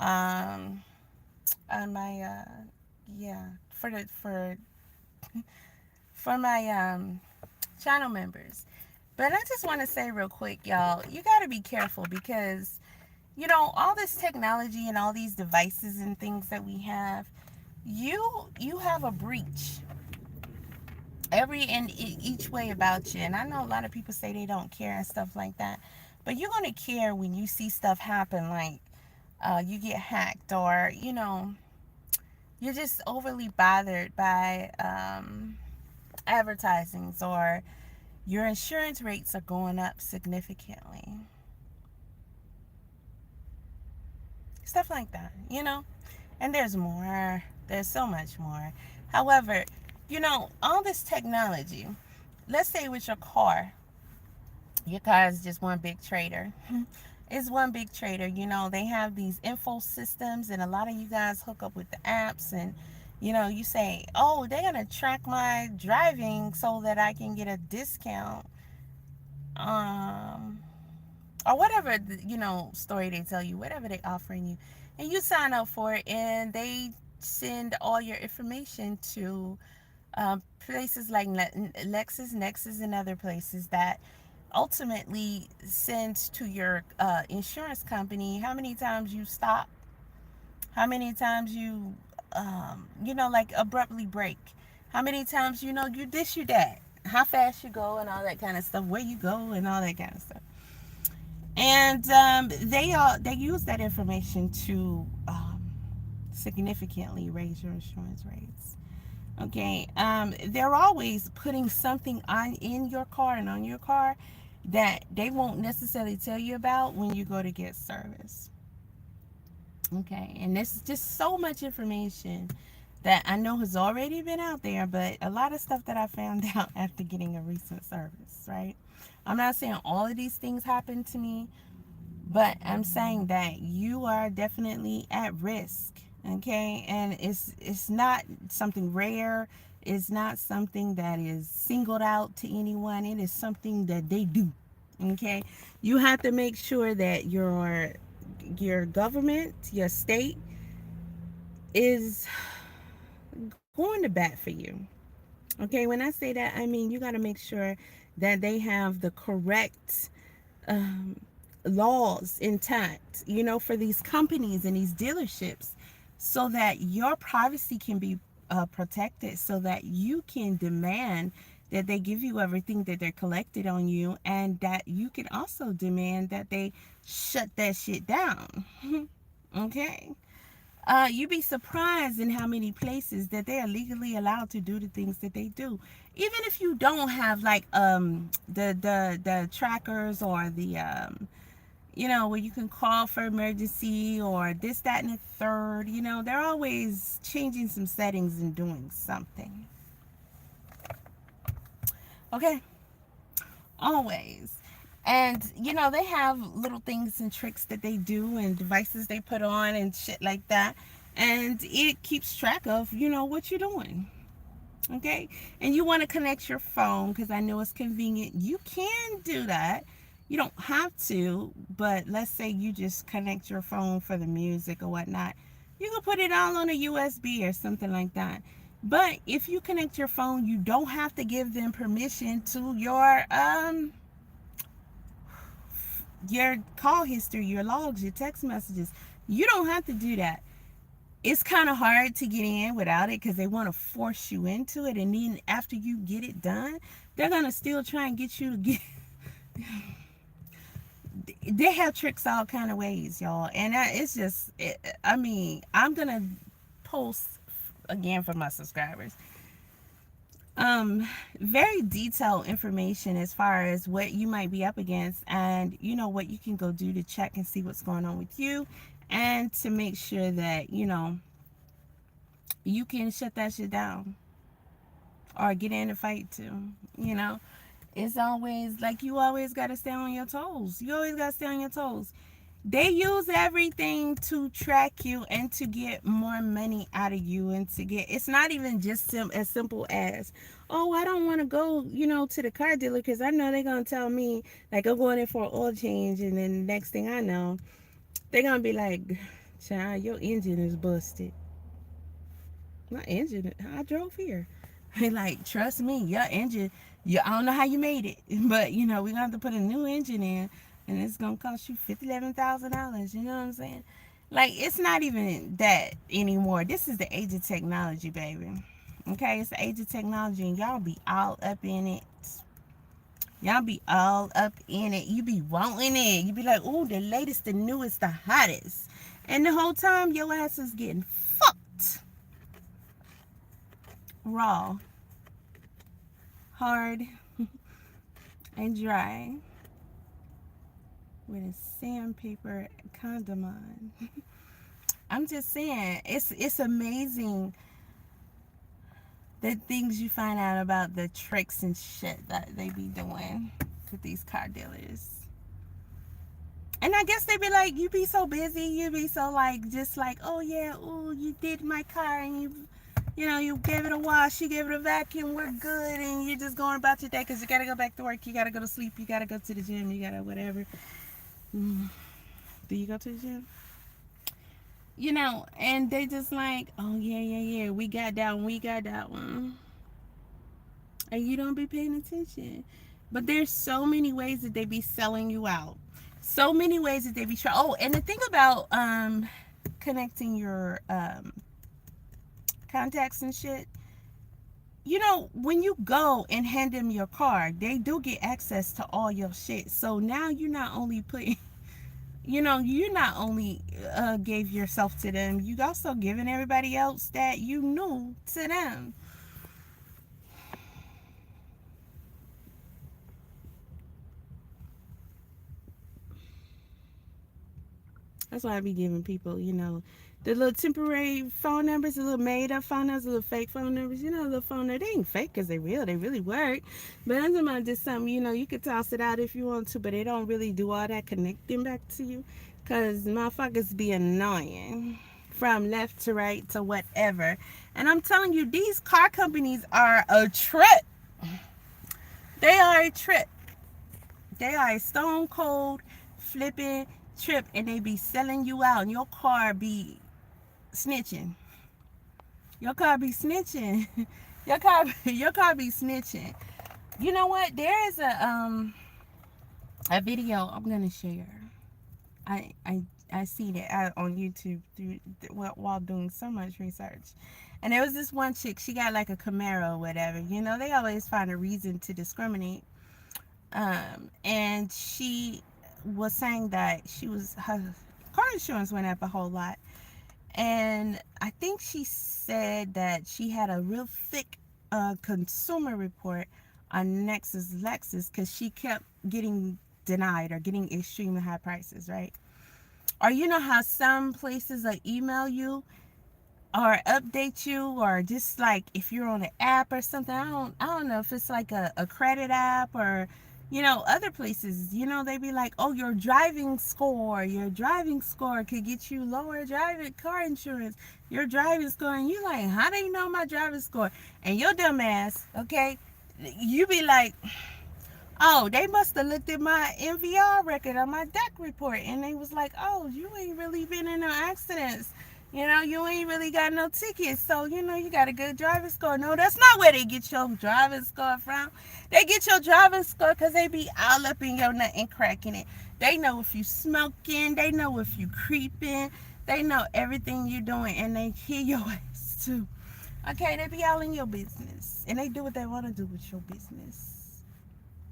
on my yeah, for my channel members. But I just want to say real quick, y'all, you got to be careful because all this technology and all these devices and things that we have, you have a breach every in each way about you. And I know a lot of people say they don't care and stuff like that, but you're going to care when you see stuff happen, like you get hacked, or you're just overly bothered by advertisings, or your insurance rates are going up significantly, stuff like that. And there's so much more. However, all this technology, let's say with your car is just one big trader. It's one big trader. They have these info systems, and a lot of you guys hook up with the apps, and you say, oh, they're gonna track my driving so that I can get a discount, um or whatever story they tell you, whatever they offering you, and you sign up for it, and they send all your information to places like LexisNexis and other places that ultimately sends to your insurance company how many times you stop, how many times you like abruptly break, how many times you this, you that, how fast you go, and all that kind of stuff, where you go, and all that kind of stuff. And they use that information to significantly raise your insurance rates. Okay, they're always putting something on in your car and on your car that they won't necessarily tell you about when you go to get service. Okay, and this is just so much information that I know has already been out there, but a lot of stuff that I found out after getting a recent service, right? I'm not saying all of these things happened to me, but I'm saying that you are definitely at risk. Okay, and it's not something rare. It's not something that is singled out to anyone. It is something that they do. Okay, you have to make sure that your government, your state, is going to bat for you. Okay, when I say that, I mean you got to make sure that they have the correct um, laws intact, for these companies and these dealerships, so that your privacy can be protected, so that you can demand that they give you everything that they're collected on you, and that you can also demand that they shut that shit down. Okay. You'd be surprised in how many places that they are legally allowed to do the things that they do, even if you don't have like the trackers, or the where you can call for emergency, or this, that, and the third. They're always changing some settings and doing something. Okay, always. And they have little things and tricks that they do, and devices they put on and shit like that, and it keeps track of what you're doing. Okay, and you want to connect your phone, because I know it's convenient. You can do that. You don't have to, but let's say you just connect your phone for the music or whatnot. You can put it all on a USB or something like that. But if you connect your phone, you don't have to give them permission to your call history, your logs, your text messages. You don't have to do that. It's kind of hard to get in without it, because they want to force you into it, and then after you get it done, they're gonna still try and get you to get. They have tricks all kind of ways, y'all, and it's just. I mean, I'm gonna post again for my subscribers. Very detailed information as far as what you might be up against, and what you can go do to check and see what's going on with you, and to make sure that you can shut that shit down, or get in a fight too. It's always like, you always got to stay on your toes. You always got to stay on your toes. They use everything to track you and to get more money out of you, and to get, it's not even just as simple as, oh, I don't want to go, to the car dealer, because I know they're going to tell me, like, I'm going in for an oil change, and then the next thing I know, they're going to be like, Child, your engine is busted. My engine, I drove here. Like, trust me, your engine, I don't know how you made it, but we're gonna have to put a new engine in, and it's gonna cost you $11,000. You know what I'm saying? Like, it's not even that anymore. This is the age of technology, baby. Okay, it's the age of technology, and y'all be all up in it. Y'all be all up in it. You be wanting it. You be like, ooh, the latest, the newest, the hottest. And the whole time, your ass is getting fucked. Raw, hard, and dry with a sandpaper condom on. I'm just saying, it's amazing the things you find out about the tricks and shit that they be doing with these car dealers. And I guess they be like, you be so busy, you be so like, just like, oh yeah, oh, you did my car and you gave it a wash, you gave it a vacuum, we're good, and you're just going about your day because you gotta go back to work, you gotta go to sleep, you gotta go to the gym, you gotta whatever. Do you go to the gym? And they just like, oh yeah, we got that one, we got that one. And you don't be paying attention. But there's so many ways that they be selling you out. So many ways that they be trying. Oh, and the thing about connecting your contacts and shit, when you go and hand them your card, they do get access to all your shit. So now you're not only putting you not only gave yourself to them, you also giving everybody else that you knew to them. That's why I be giving people, the little temporary phone numbers, the little made up phone numbers, the little fake phone numbers, the little phone numbers. They ain't fake because they real. They really work. But I'm talking about just something, you could toss it out if you want to, but they don't really do all that connecting back to you because motherfuckers be annoying from left to right to whatever. And I'm telling you, these car companies are a trip. They are a trip. They are a stone cold flipping trip, and they be selling you out, and your car be snitching. Your car be snitching. your car be snitching. You know what? There is a video I'm gonna share. I see that on YouTube while doing so much research. And there was this one chick, she got like a Camaro or whatever. They always find a reason to discriminate. And she was saying that her car insurance went up a whole lot. And I think she said that she had a real thick consumer report on Lexus because she kept getting denied or getting extremely high prices, right? Or how some places will email you or update you, or just like if you're on an app or something. I don't know if it's like a credit app or other places, they be like, oh, your driving score could get you lower driving car insurance, your driving score. And you like, how they know my driving score? And your dumb ass, okay, you be like, oh, they must have looked at my MVR record on my DEC report, and they was like, oh, you ain't really been in no accidents. You ain't really got no tickets, so you got a good driving score. No, that's not where they get your driving score from. They get your driving score because they be all up in your nut and cracking it. They know if you smoking, they know if you creeping, they know everything you're doing, and they hear your ass too. Okay, they be all in your business, and they do what they want to do with your business.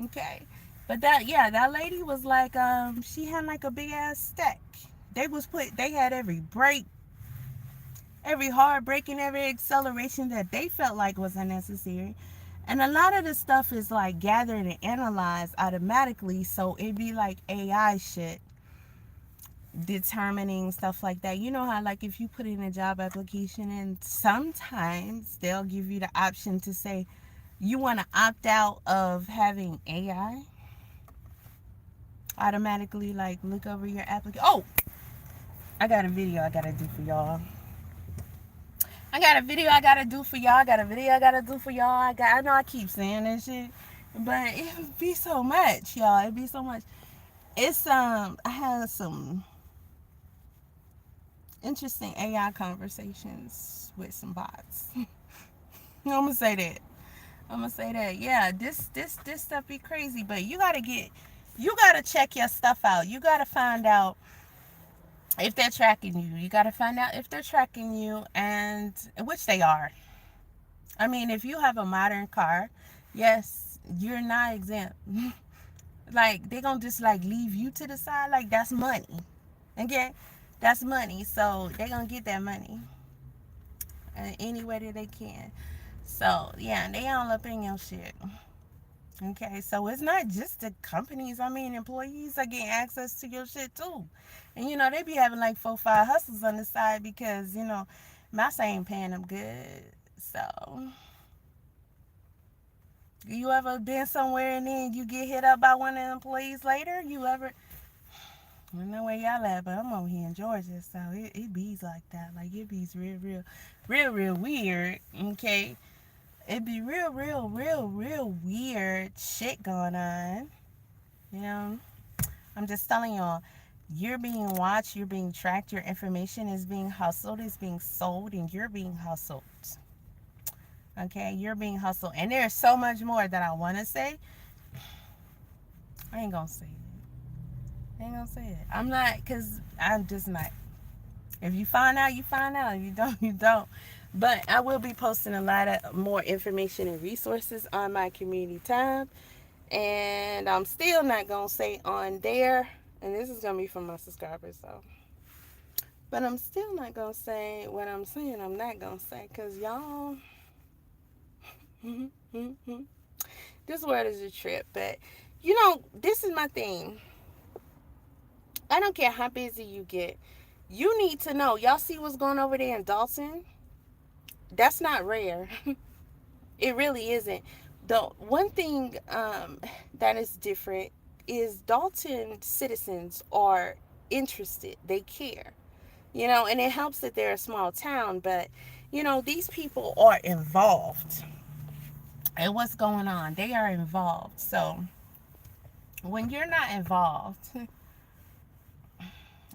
Okay, but that lady was like, she had like a big ass stack. They had every brake, every hard braking, every acceleration that they felt like was unnecessary. And a lot of the stuff is like gathered and analyzed automatically, so it'd be like AI shit determining stuff like that. You know how like if you put in a job application, and sometimes they'll give you the option to say you want to opt out of having AI automatically like look over your application. Oh, I got a video I gotta do for y'all. I got a video I gotta do for y'all. I know I keep saying this shit, but it be so much, y'all. It be so much. It's I had some interesting AI conversations with some bots. I'm gonna say that. I'm gonna say that. Yeah, this stuff be crazy, but you gotta check your stuff out. You gotta find out if they're tracking you. You gotta find out if they're tracking you, and which they are. I mean, if you have a modern car, yes, you're not exempt. Like they gonna just like leave you to the side, like that's money. Okay, that's money, so they gonna get that money any way that they can. So yeah, they all up in your shit. Okay, so it's not just the companies. I mean, employees are getting access to your shit too. And they be having like 4, 5 hustles on the side because Massa ain't paying them good. So you ever been somewhere and then you get hit up by one of the employees later? You ever? I don't know where y'all at, but I'm over here in Georgia, so it bees like that. Like it bees real weird. Okay, it be real weird shit going on. You know, I'm just telling y'all, you're being watched, you're being tracked, your information is being hustled, it's being sold, and you're being hustled. Okay, you're being hustled, and there's so much more that I want to say. I ain't gonna say it. I ain't gonna say it. I'm not, cause I'm just not. If you find out, you find out. If you don't, you don't. But I will be posting a lot of more information and resources on my community tab. And I'm still not going to say on there, and this is going to be from my subscribers, though. But I'm still not going to say what I'm saying I'm not going to say, because y'all, this world is a trip. But, this is my thing. I don't care how busy you get. You need to know. Y'all see what's going over there in Dalton? That's not rare. It really isn't. The one thing that is different is Dalton citizens are interested. They care. And it helps that they're a small town, but, these people are involved. And what's going on? They are involved. So when you're not involved,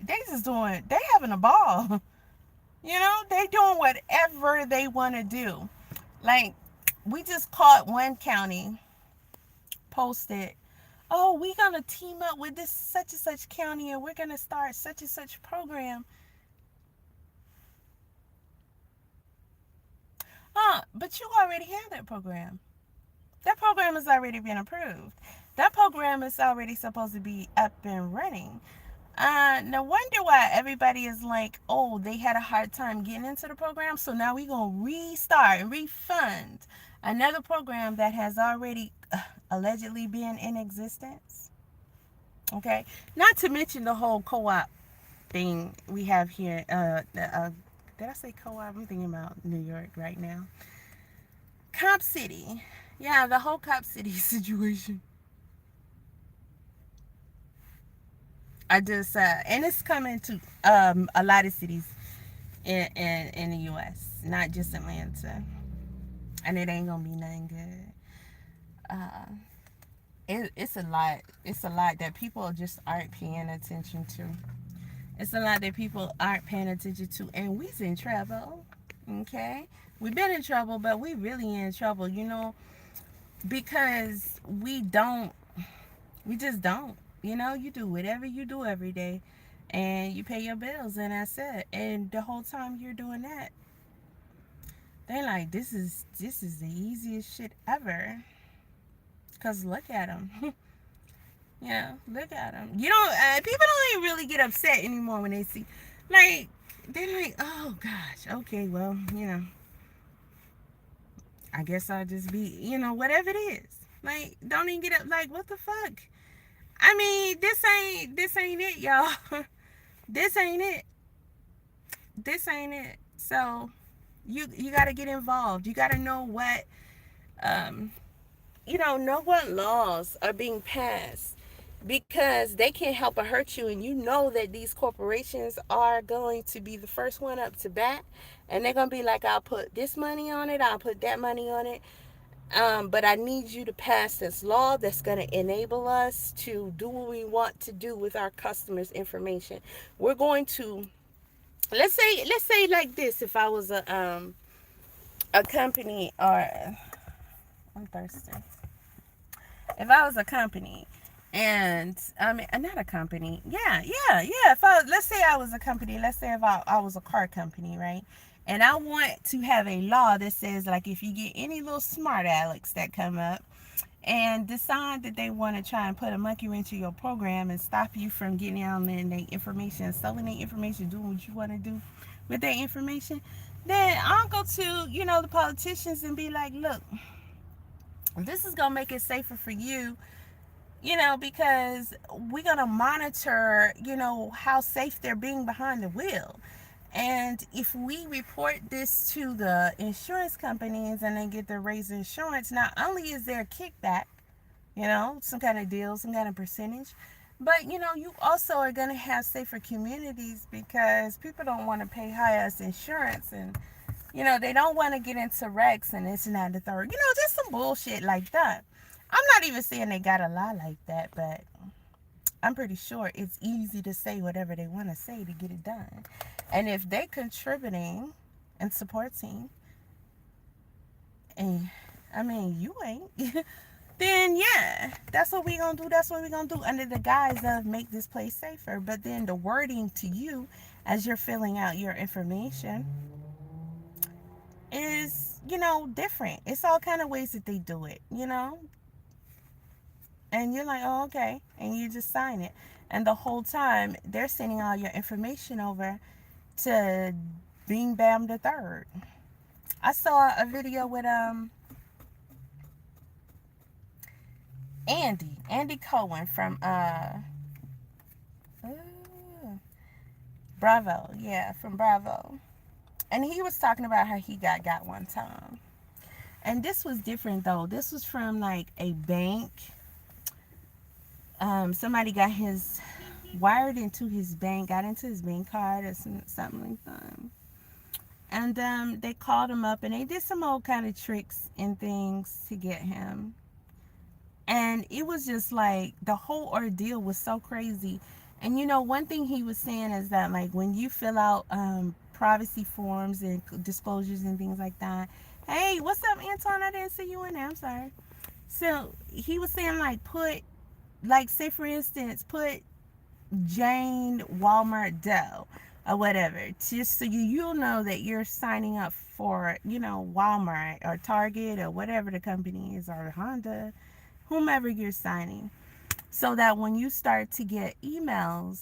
they having a ball. They doing whatever they want to do. Like, we just caught one county posted, oh, we gonna team up with this such and such county and we're gonna start such and such program. But you already have that program. That program has already been approved. That program is already supposed to be up and running. No wonder why everybody is like, oh, they had a hard time getting into the program, so now we're going to restart and refund another program that has already allegedly been in existence. Okay? Not to mention the whole co-op thing we have here. Did I say co-op? I'm thinking about New York right now. Cop City. Yeah, the whole Cop City situation. I just and it's coming to a lot of cities in the U.S., not just Atlanta, and it ain't gonna be nothing good. It's a lot. It's a lot that people just aren't paying attention to. It's a lot that people aren't paying attention to, and we's in trouble. Okay, we've been in trouble, but we really in trouble. Because we just don't. You do whatever you do every day and you pay your bills and that's it. And the whole time you're doing that, they're like, this is the easiest shit ever. Cause look at them. Look at them. People don't even really get upset anymore when they see, like, they're like, oh gosh, okay, well, I guess I'll just be, whatever it is. Like, don't even get up. Like, what the fuck? I mean, this ain't it, y'all. This ain't it. This ain't it. So you got to get involved. You got to know what know what laws are being passed, because they can't help but hurt you, and that these corporations are going to be the first one up to bat, and they're going to be like, I'll put this money on it, I'll put that money on it. But I need you to pass this law that's going to enable us to do what we want to do with our customers' information. We're going to Let's say like this. If I was a company, or I'm thirsty. If I was a company, and I mean not a company, yeah. If I, let's say I was a company, let's say if I was a car company, right? And I want to have a law that says, like, if you get any little smart alecks that come up and decide that they want to try and put a monkey wrench in your program and stop you from getting out in their information, selling their information, doing what you want to do with their information, then I'll go to, the politicians and be like, look, this is going to make it safer for you, because we're going to monitor, how safe they're being behind the wheel. And if we report this to the insurance companies and they get to raise insurance, not only is there a kickback, some kind of deal, some kind of percentage, but you also are going to have safer communities because people don't want to pay high ass insurance, and they don't want to get into wrecks and this and that and the third. Just some bullshit like that. I'm not even saying they got a lie like that, but I'm pretty sure it's easy to say whatever they want to say to get it done. And if they're contributing and supporting, and I mean, you ain't, then yeah, that's what we gonna do. That's what we gonna do under the guise of make this place safer. But then the wording to you as you're filling out your information is, different. It's all kind of ways that they do it. And you're like, oh, okay. And you just sign it. And the whole time, they're sending all your information over to Bing Bam the Third. I saw a video with Andy Cohen from Bravo. Yeah, from Bravo. And he was talking about how he got one time. And this was different though. This was from like a bank. Somebody got his wired into his bank, got into his bank card or something like that. And they called him up and they did some old kind of tricks and things to get him. And it was just like the whole ordeal was so crazy. And one thing he was saying is that, like, when you fill out privacy forms and disclosures and things like that. Hey, what's up, Anton? I didn't see you in there. I'm sorry. So he was saying, like, say for instance, put Jane Walmart Doe or whatever, just so you'll know that you're signing up for, Walmart or Target or whatever the company is, or Honda, whomever you're signing, so that when you start to get emails,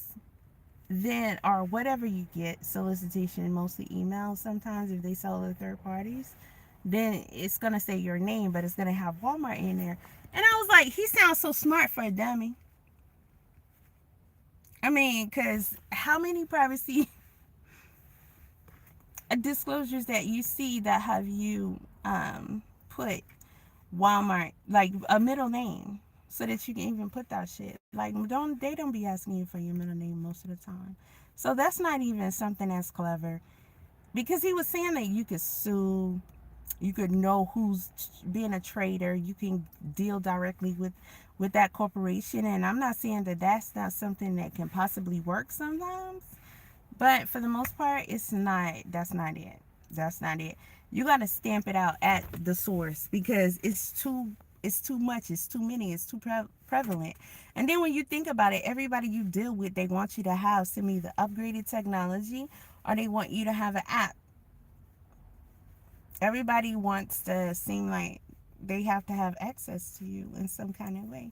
then, or whatever you get, solicitation, mostly emails sometimes if they sell to third parties, then it's going to say your name, but it's going to have Walmart in there. And I was like, he sounds so smart for a dummy. I mean, because how many privacy disclosures that you see that have you put Walmart, like a middle name, so that you can even put that shit? Like, they don't be asking you for your middle name most of the time. So that's not even something that's clever. Because he was saying that you could sue, you could know who's being a traitor, you can deal directly with that corporation. And I'm not saying that that's not something that can possibly work sometimes, but for the most part, that's not it. You got to stamp it out at the source, because it's too much, it's too many, it's too prevalent. And then when you think about it, everybody you deal with, they want you to have some either upgraded technology or they want you to have an app. Everybody wants to seem like they have to have access to you in some kind of way.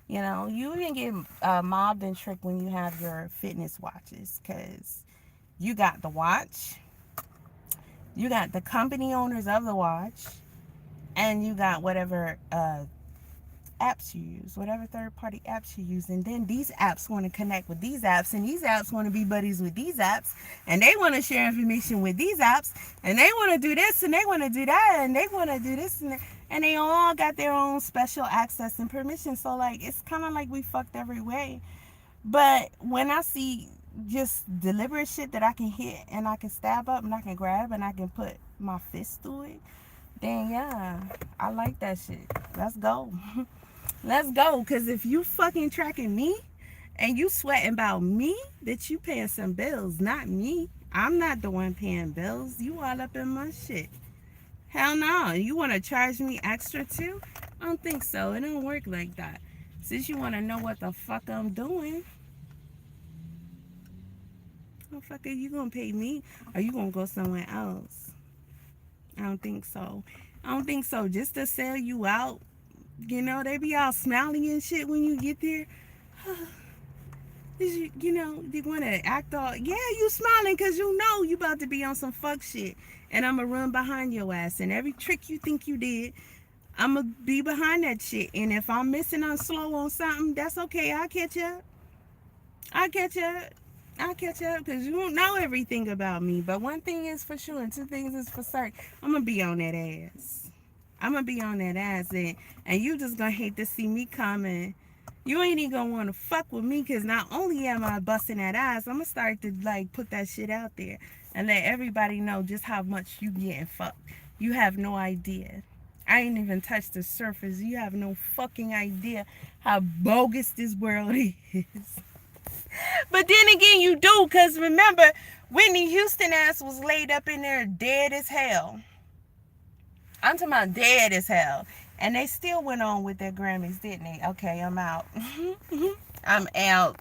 You even get mobbed and tricked when you have your fitness watches, because you got the watch, you got the company owners of the watch, and you got whatever apps you use, whatever third-party apps you use. And then these apps want to connect with these apps, and these apps want to be buddies with these apps, and they want to share information with these apps, and they want to do this, and they want to do that, and they want to do this, and they all got their own special access and permission. So, like, it's kind of like we fucked every way. But when I see just deliberate shit that I can hit and I can stab up and I can grab and I can put my fist through it, then yeah, I like that shit. Let's go. Let's go. Because if you fucking tracking me and you sweating about me, bitch, you paying some bills, not me. I'm not the one paying bills. You all up in my shit. Hell no. You want to charge me extra too? I don't think so. It don't work like that. Since you want to know what the fuck I'm doing, oh, fuck, are you going to pay me or you going to go somewhere else? I don't think so. I don't think so. Just to sell you out, you know, they be all smiling and shit when you get there. You know, they want to act all, yeah, you smiling because you know you about to be on some fuck shit. And I'm going to run behind your ass. And every trick you think you did, I'm going to be behind that shit. And if I'm missing on slow on something, that's okay. I'll catch up. I'll catch up. I'll catch up because you don't know everything about me. But one thing is for sure and two things is for certain. I'm going to be on that ass. I'm going to be on that ass. And you just going to hate to see me coming. You ain't even going to want to fuck with me because not only am I busting that ass, I'm going to start to like put that shit out there and let everybody know just how much you getting fucked. You have no idea. I ain't even touched the surface. You have no fucking idea how bogus this world is. But then again, you do, because remember, Whitney Houston ass was laid up in there dead as hell. I'm talking about dead as hell. And they still went on with their Grammys, didn't they? Okay, I'm out. I'm out.